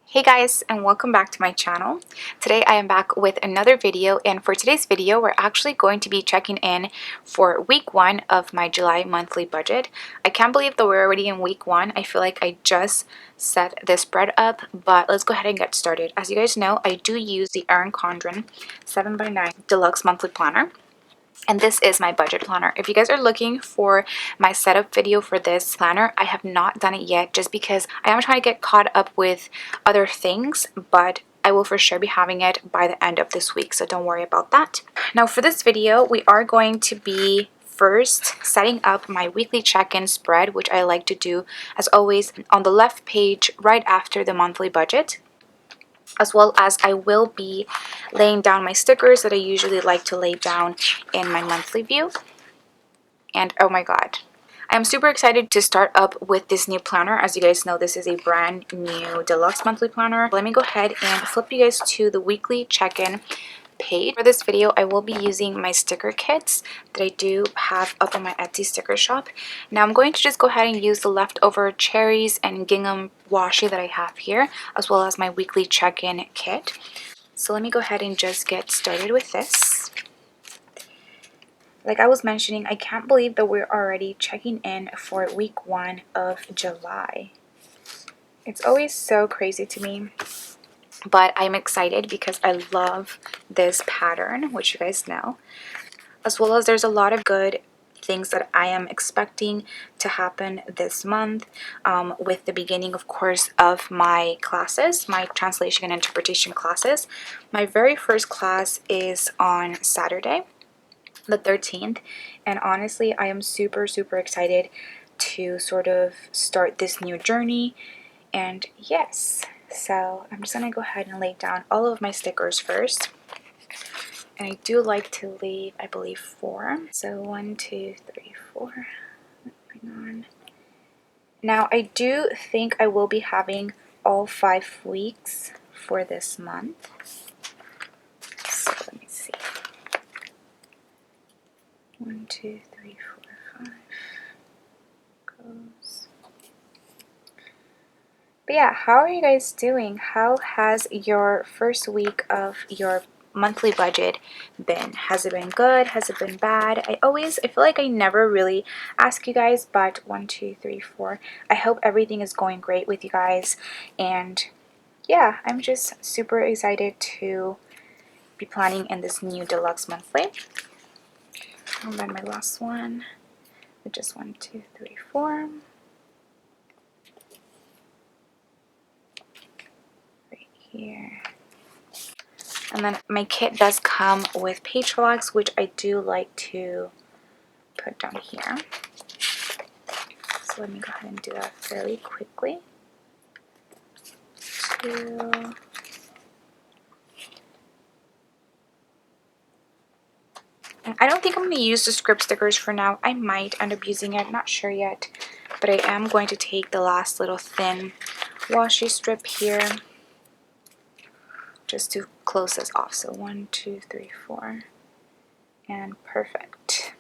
Hey guys, and welcome back to my channel. Today I am back with another video, and for today's video we're actually going to be checking in for week 1 of my July monthly budget. I can't believe that we're already in week 1. I feel like I just set this spread up, but let's go ahead and get started. As you guys know, I do use the Erin Condren 7x9 Deluxe Monthly Planner. And this is my budget planner. If you guys are looking for my setup video for this planner, I have not done it yet just because I am trying to get caught up with other things, but I will for sure be having it by the end of this week, so don't worry about that. Now for this video, we are going to be first setting up my weekly check-in spread, which I like to do as always on the left page right after the monthly budget, as well as I will be laying down my stickers that I usually like to lay down in my monthly view. And oh my god, I'm super excited to start up with this new planner. As you guys know, this is a brand new deluxe monthly planner. Let me go ahead and flip you guys to the weekly check-in page. For this video, I will be using my sticker kits that I do have up on my Etsy sticker shop. Now I'm going to just go ahead and use the leftover cherries and gingham washi that I have here, as well as my weekly check-in kit. So let me go ahead and just get started with this. Like I was mentioning, I can't believe that we're already checking in for week 1 of July. It's always so crazy to me. But I'm excited because I love this pattern, which you guys know, as well as there's a lot of good things that I am expecting to happen this month, with the beginning, of course, of my classes, my translation and interpretation classes. My very first class is on Saturday, the 13th, and honestly, I am super excited to sort of start this new journey. And yes, so I'm just gonna go ahead and lay down all of my stickers first. And I do like to leave, I believe, 4. So 1, 2, 3, 4. Hang on. Now I do think I will be having all 5 weeks for this month. So let me see. 1, 2, 3, 4, 5. Goes. But yeah, how are you guys doing? How has your first week of your monthly budget been? Has it been good? Has it been bad? I feel like I never really ask you guys, but 1, 2, 3, 4. I hope everything is going great with you guys. And yeah, I'm just super excited to be planning in this new deluxe monthly. And then my last one, with just 1, 2, 3, 4. Right here. And then my kit does come with page flags, which I do like to put down here. So let me go ahead and do that fairly quickly. 2. And I don't think I'm going to use the script stickers for now. I might end up using it, not sure yet. But I am going to take the last little thin washi strip here just to close this off. So 1, 2, 3, 4. And perfect.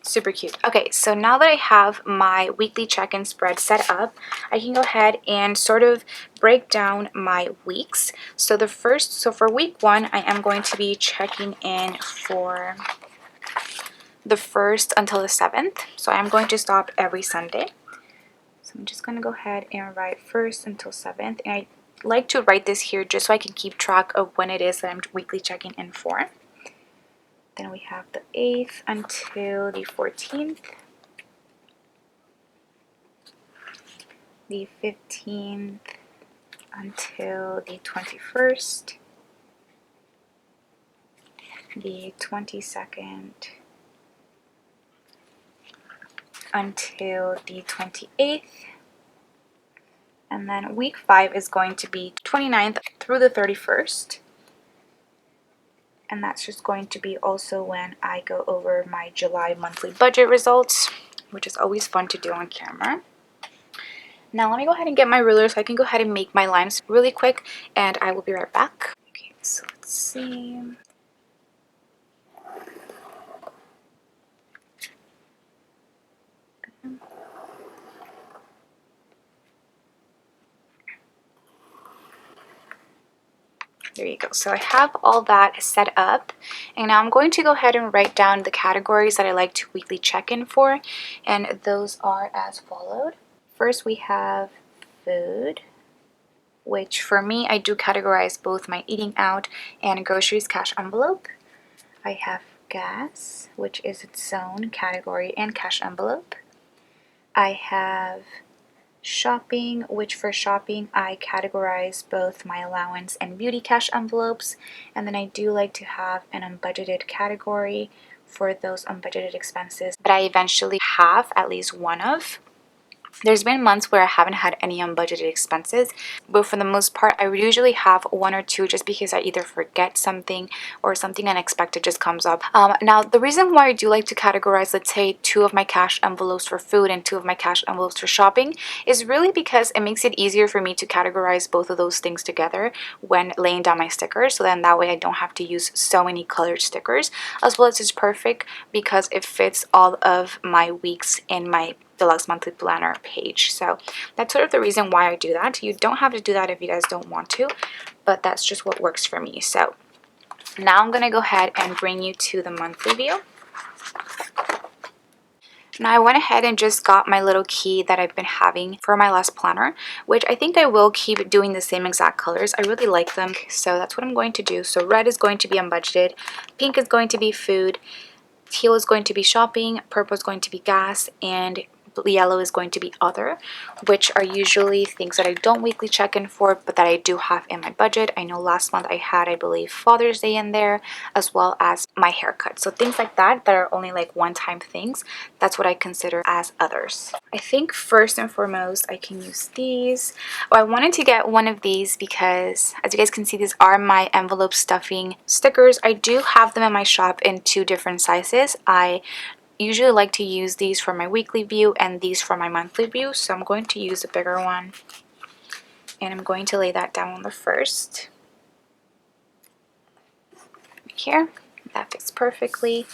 Super cute. Okay, so now that I have my weekly check-in spread set up, I can go ahead and sort of break down my weeks. So for week 1, I am going to be checking in for the 1st until the 7th. So I'm going to stop every Sunday. So I'm just going to go ahead and write 1st until 7th. And I like to write this here just so I can keep track of when it is that I'm weekly checking in for. Then we have the 8th until the 14th, the 15th until the 21st, the 22nd until the 28th, and then week 5 is going to be 29th through the 31st. And that's just going to be also when I go over my July monthly budget results, which is always fun to do on camera. Now let me go ahead and get my ruler so I can go ahead and make my lines really quick, and I will be right back. Okay, so let's see. There you go. So I have all that set up, and now I'm going to go ahead and write down the categories that I like to weekly check in for, and those are as followed. First, we have food, which for me, I do categorize both my eating out and groceries cash envelope. I have gas, which is its own category and cash envelope. I have shopping, which for shopping I categorize both my allowance and beauty cash envelopes, and then I do like to have an unbudgeted category for those unbudgeted expenses that I eventually have at least one of. There's been months where I haven't had any unbudgeted expenses, but for the most part, I usually have one or two just because I either forget something or something unexpected just comes up. Now, the reason why I do like to categorize, let's say, 2 of my cash envelopes for food and 2 of my cash envelopes for shopping is really because it makes it easier for me to categorize both of those things together when laying down my stickers. So then that way I don't have to use so many colored stickers, as well as it's perfect because it fits all of my weeks in my deluxe monthly planner page. So that's sort of the reason why I do that. You don't have to do that if you guys don't want to, but that's just what works for me. So now I'm gonna go ahead and bring you to the monthly view. Now I went ahead and just got my little key that I've been having for my last planner, which I think I will keep doing the same exact colors. I really like them, so that's what I'm going to do. So red is going to be unbudgeted, pink is going to be food, teal is going to be shopping, purple is going to be gas, and yellow is going to be other, which are usually things that I don't weekly check in for, but that I do have in my budget. I know last month I had, I believe, Father's Day in there, as well as my haircut. So things like that that are only like one-time things, that's what I consider as others. I think first and foremost, I can use these. Oh, I wanted to get one of these because, as you guys can see, these are my envelope stuffing stickers. I do have them in my shop in 2 different sizes. I usually like to use these for my weekly view and these for my monthly view, so I'm going to use a bigger one, and I'm going to lay that down on the first here. That fits perfectly.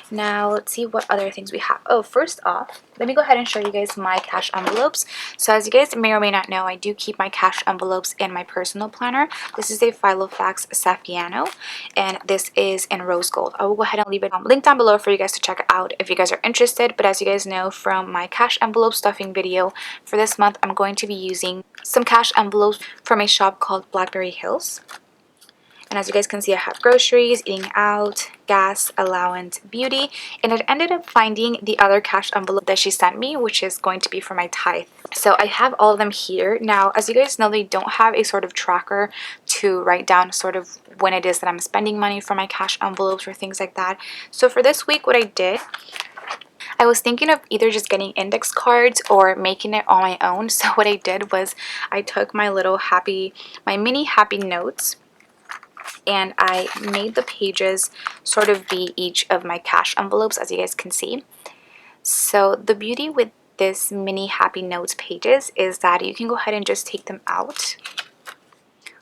Now let's see what other things we have. Oh, first off, let me go ahead and show you guys my cash envelopes. So as you guys may or may not know, I do keep my cash envelopes in my personal planner. This is a Filofax Saffiano, and this is in rose gold. I will go ahead and leave it linked down below for you guys to check out if you guys are interested. But as you guys know from my cash envelope stuffing video for this month, I'm going to be using some cash envelopes from a shop called Blackberry Hills. And as you guys can see, I have groceries, eating out, gas, allowance, beauty, and I ended up finding the other cash envelope that she sent me, which is going to be for my tithe. So I have all of them here. Now, as you guys know, they don't have a sort of tracker to write down sort of when it is that I'm spending money for my cash envelopes or things like that. So for this week, what I did, I was thinking of either just getting index cards or making it on my own. So what I did was I took my mini happy notes, and I made the pages sort of be each of my cash envelopes, as you guys can see. So the beauty with this mini happy notes pages is that you can go ahead and just take them out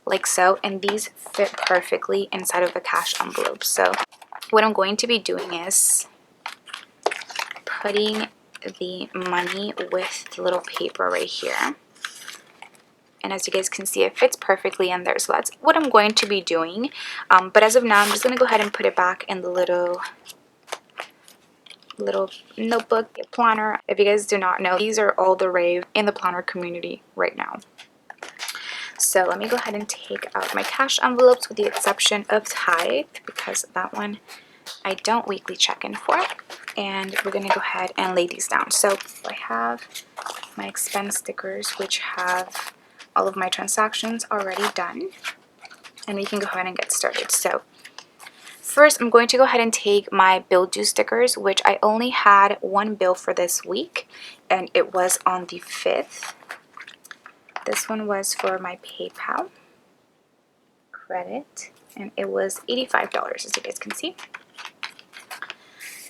like so, and these fit perfectly inside of the cash envelope. So what I'm going to be doing is putting the money with the little paper right here. And as you guys can see, it fits perfectly in there. So that's what I'm going to be doing. But as of now, I'm just going to go ahead and put it back in the little notebook planner. If you guys do not know, these are all the rave in the planner community right now. So let me go ahead and take out my cash envelopes with the exception of tithe, because that one I don't weekly check in for. And we're going to go ahead and lay these down. So I have my expense stickers, which have all of my transactions already done, and we can go ahead and get started. So first, I'm going to go ahead and take my bill due stickers, which I only had one bill for this week, and it was on the 5th. This one was for my PayPal credit, and it was $85, as you guys can see.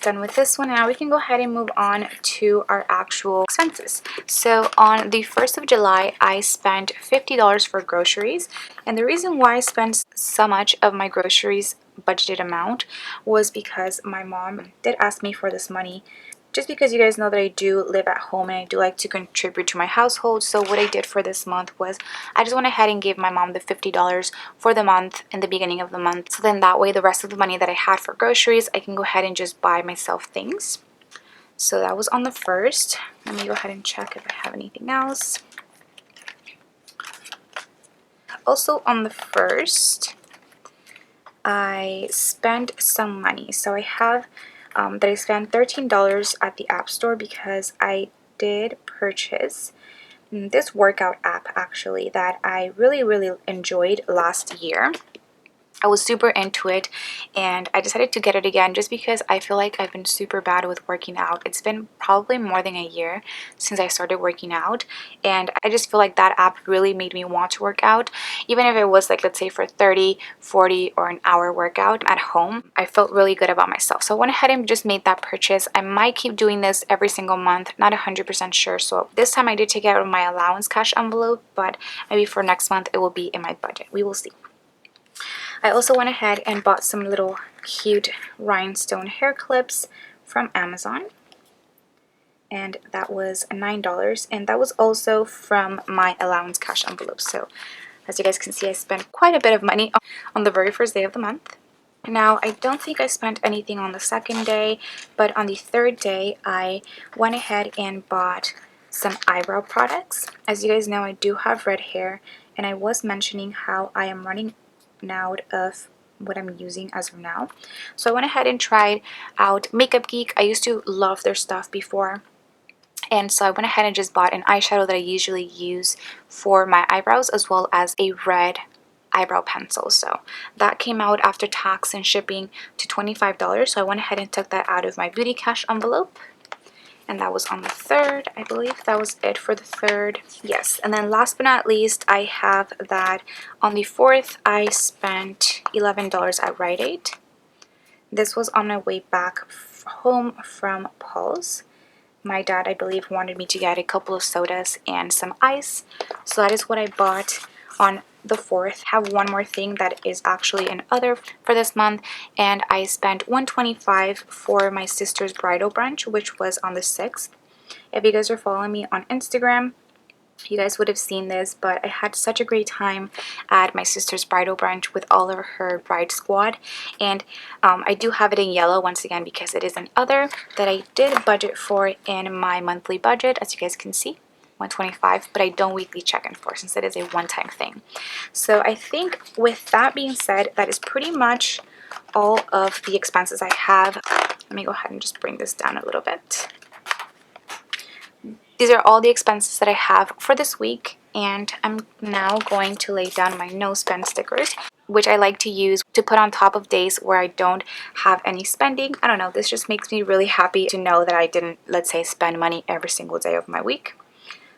Done with this one. Now we can go ahead and move on to our actual expenses. So on the 1st of July, I spent $50 for groceries, and the reason why I spent so much of my groceries budgeted amount was because my mom did ask me for this money just because you guys know that I do live at home and I do like to contribute to my household. So what I did for this month was I just went ahead and gave my mom the $50 for the month in the beginning of the month. So then that way the rest of the money that I had for groceries, I can go ahead and just buy myself things. So that was on the 1st. Let me go ahead and check if I have anything else. Also on the 1st, I spent some money. So I have that I spent $13 at the App Store because I did purchase this workout app actually that I really enjoyed last year. I was super into it and I decided to get it again just because I feel like I've been super bad with working out. It's been probably more than a year since I started working out, and I just feel like that app really made me want to work out. Even if it was like, let's say for 30, 40 or an hour workout at home, I felt really good about myself. So I went ahead and just made that purchase. I might keep doing this every single month, not 100% sure. So this time I did take it out of my allowance cash envelope, but maybe for next month it will be in my budget. We will see. I also went ahead and bought some little cute rhinestone hair clips from Amazon, and that was $9, and that was also from my allowance cash envelope. So as you guys can see, I spent quite a bit of money on the very first day of the month. Now, I don't think I spent anything on the second day, but on the third day, I went ahead and bought some eyebrow products. As you guys know, I do have red hair, and I was mentioning how I am running out of what I'm using as of now. So I went ahead and tried out Makeup Geek. I used to love their stuff before, and so I went ahead and just bought an eyeshadow that I usually use for my eyebrows, as well as a red eyebrow pencil. So that came out after tax and shipping to $25. So I went ahead and took that out of my beauty cash envelope. And that was on the 3rd. I believe that was it for the 3rd. Yes. And then last but not least, I have that on the 4th, I spent $11 at Rite Aid. This was on my way back home from Paul's. My dad, I believe, wanted me to get a couple of sodas and some ice. So that is what I bought on the 4th. I have one more thing that is actually an other for this month, and I spent $125 for my sister's bridal brunch, which was on the 6th. If you guys are following me on Instagram, you guys would have seen this, but I had such a great time at my sister's bridal brunch with all of her bride squad. And I do have it in yellow once again because it is an other that I did budget for in my monthly budget, as you guys can see, $125, but I don't weekly check in for since it is a one-time thing. So I think with that being said, that is pretty much all of the expenses I have. Let me go ahead and just bring this down a little bit. These are all the expenses that I have for this week, and I'm now going to lay down my no spend stickers, which I like to use to put on top of days where I don't have any spending. I don't know, this just makes me really happy to know that I didn't, let's say, spend money every single day of my week.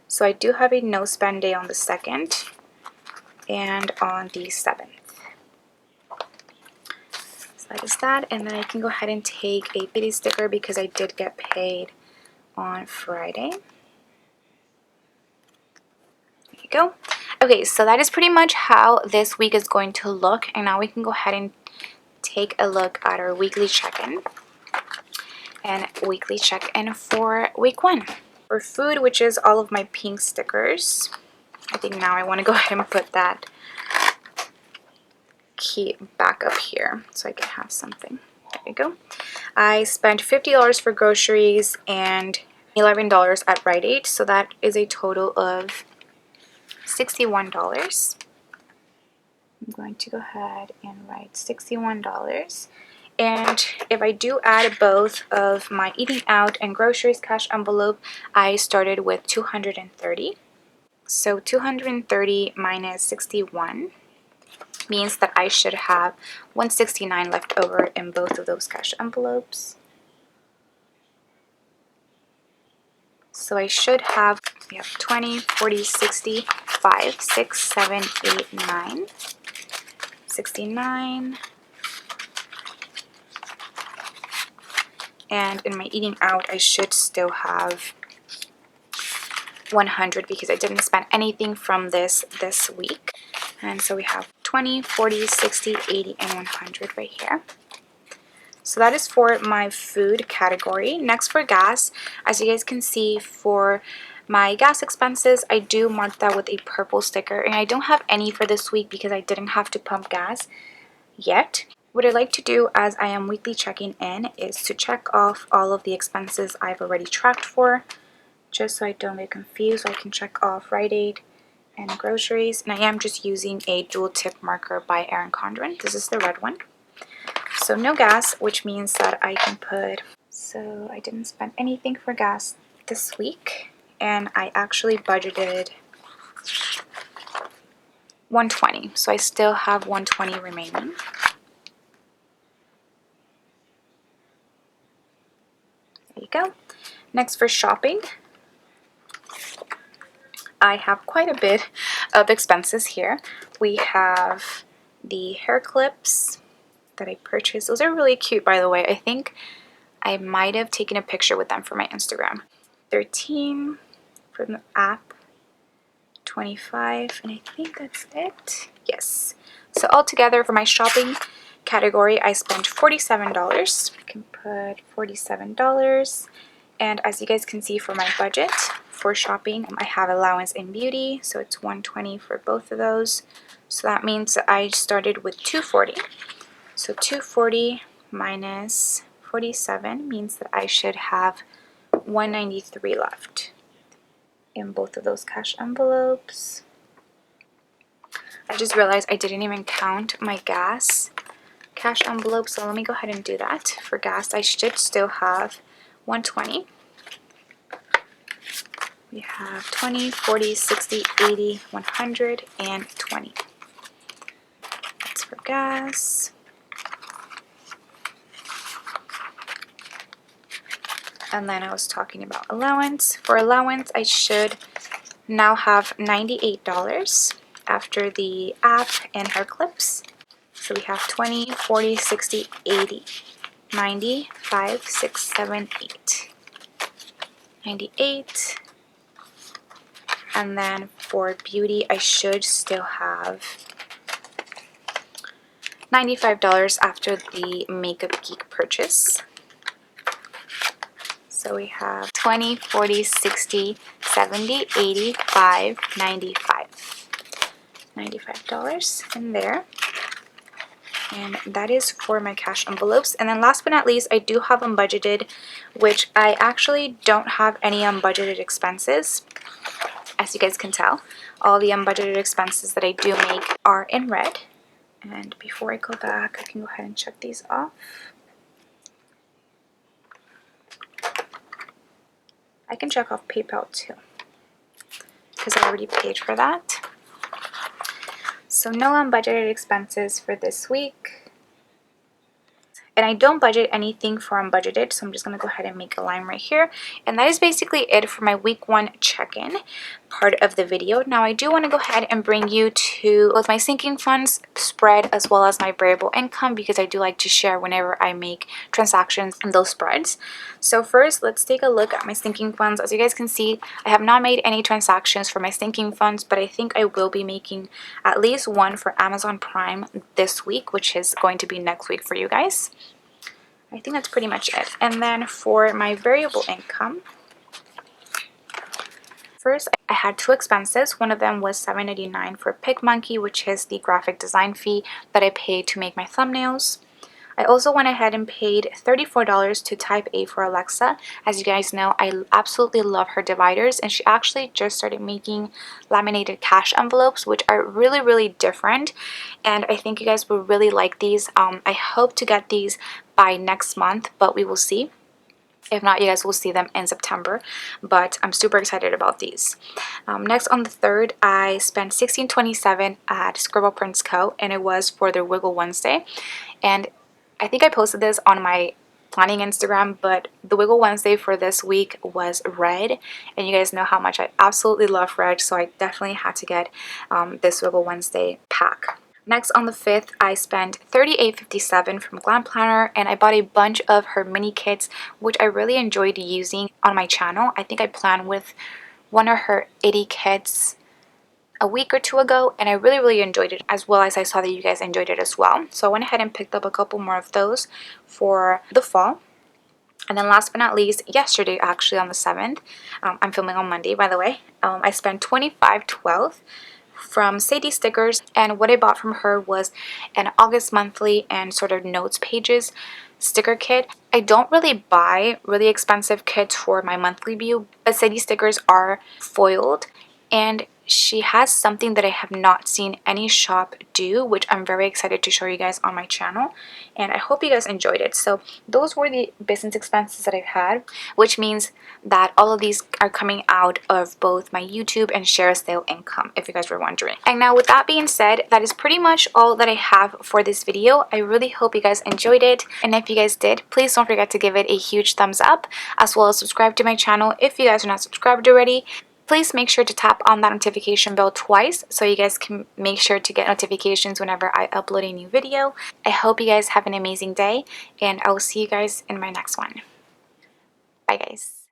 So I do have a no spend day on the 2nd and on the 7th. So that is that, and then I can go ahead and take a pity sticker because I did get paid on Friday. Go. Okay, so that is pretty much how this week is going to look, and now we can go ahead and take a look at our weekly check-in and weekly check-in for week 1. For food, which is all of my pink stickers, I think now I want to go ahead and put that key back up here so I can have something. There we go. I spent $50 for groceries and $11 at Rite Aid, so that is a total of $61. I'm going to go ahead and write $61. And if I do add both of my eating out and groceries cash envelope, I started with $230. So $230 minus 61 means that I should have $169 left over in both of those cash envelopes. So I should have, we have 20, 40, 60, 5, 6, 7, 8, 9, 69. And in my eating out, I should still have 100 because I didn't spend anything from this week. And so we have 20, 40, 60, 80, and 100 right here. So that is for my food category. Next for gas, as you guys can see, for my gas expenses, I do mark that with a purple sticker, and I don't have any for this week because I didn't have to pump gas yet. What I like to do as I am weekly checking in is to check off all of the expenses I've already tracked for, just so I don't get confused. I can check off Rite Aid and groceries, and I am just using a dual tip marker by Erin Condren. This is the red one. So no gas, which means that I can put, so I didn't spend anything for gas this week, and I actually budgeted $120, so I still have $120 remaining. There you go. Next for shopping, I have quite a bit of expenses here. We have the hair clips that I purchased. Those are really cute, by the way. I think I might have taken a picture with them for my Instagram. 13 from the app, 25, and I think that's it. Yes. So altogether for my shopping category, I spent $47. I can put $47. And as you guys can see, for my budget for shopping, I have allowance in beauty, so it's $120 for both of those. So that means that I started with $240. So $240 minus 47 means that I should have $193 left in both of those cash envelopes. I just realized I didn't even count my gas cash envelope, so let me go ahead and do that. For gas, I should still have $120. We have 20, 40, 60, 80, 100, and 20. That's for gas. And then I was talking about allowance. For allowance, I should now have $98 after the app and hair clips. So we have 20, 40, 60, 80, 90, 5, 6, 7, 8. 98. And then for beauty, I should still have $95 after the Makeup Geek purchase. So we have 20, 40, 60, 70, 85, 95. $95 in there. And that is for my cash envelopes. And then last but not least, I do have unbudgeted, which I actually don't have any unbudgeted expenses. As you guys can tell, all the unbudgeted expenses that I do make are in red. And before I go back, I can go ahead and check these off. I can check off PayPal too, because I already paid for that. So no unbudgeted expenses for this week. And I don't budget anything for unbudgeted, so I'm just going to go ahead and make a line right here. And that is basically it for my week 1 check-in part of the video. Now I do want to go ahead and bring you to both my sinking funds spread as well as my variable income, because I do like to share whenever I make transactions in those spreads. So first, let's take a look at my sinking funds. As you guys can see, I have not made any transactions for my sinking funds, but I think I will be making at least one for Amazon Prime this week, which is going to be next week for you guys. I think that's pretty much it. And then for my variable income, first I had 2 expenses. One of them was $7.89 for PicMonkey, which is the graphic design fee that I paid to make my thumbnails. I also went ahead and paid $34 to Type A for Alexa. As you guys know, I absolutely love her dividers, and she actually just started making laminated cash envelopes, which are really, really different, and I think you guys will really like these. I hope to get these by next month, but we will see. If not, you guys will see them in September, but I'm super excited about these. Next, on the 3rd, I spent $16.27 at Scribble Prints Co., and it was for their Wiggle Wednesday. And I think I posted this on my planning Instagram, but the Wiggle Wednesday for this week was red, and you guys know how much I absolutely love red, so I definitely had to get this Wiggle Wednesday pack. Next, on the 5th, I spent $38.57 from Glam Planner, and I bought a bunch of her mini kits, which I really enjoyed using on my channel. I think I planned with one of her 80 kits a week or two ago, and I really enjoyed it, as well as I saw that you guys enjoyed it as well. So I went ahead and picked up a couple more of those for the fall. And then last but not least, yesterday actually on the 7th, I'm filming on Monday by the way, I spent $25.12 from Sadie Stickers, and what I bought from her was an August monthly and sort of notes pages sticker kit. I don't really buy really expensive kits for my monthly view, but Sadie Stickers are foiled, and she has something that I have not seen any shop do, which I'm very excited to show you guys on my channel, and I hope you guys enjoyed it. So those were the business expenses that I've had, which means that all of these are coming out of both my YouTube and share sale income, if you guys were wondering. And now with that being said, that is pretty much all that I have for this video. I really hope you guys enjoyed it, and if you guys did, please don't forget to give it a huge thumbs up, as well as subscribe to my channel if you guys are not subscribed already. Please make sure to tap on that notification bell twice so you guys can make sure to get notifications whenever I upload a new video. I hope you guys have an amazing day, and I will see you guys in my next one. Bye guys.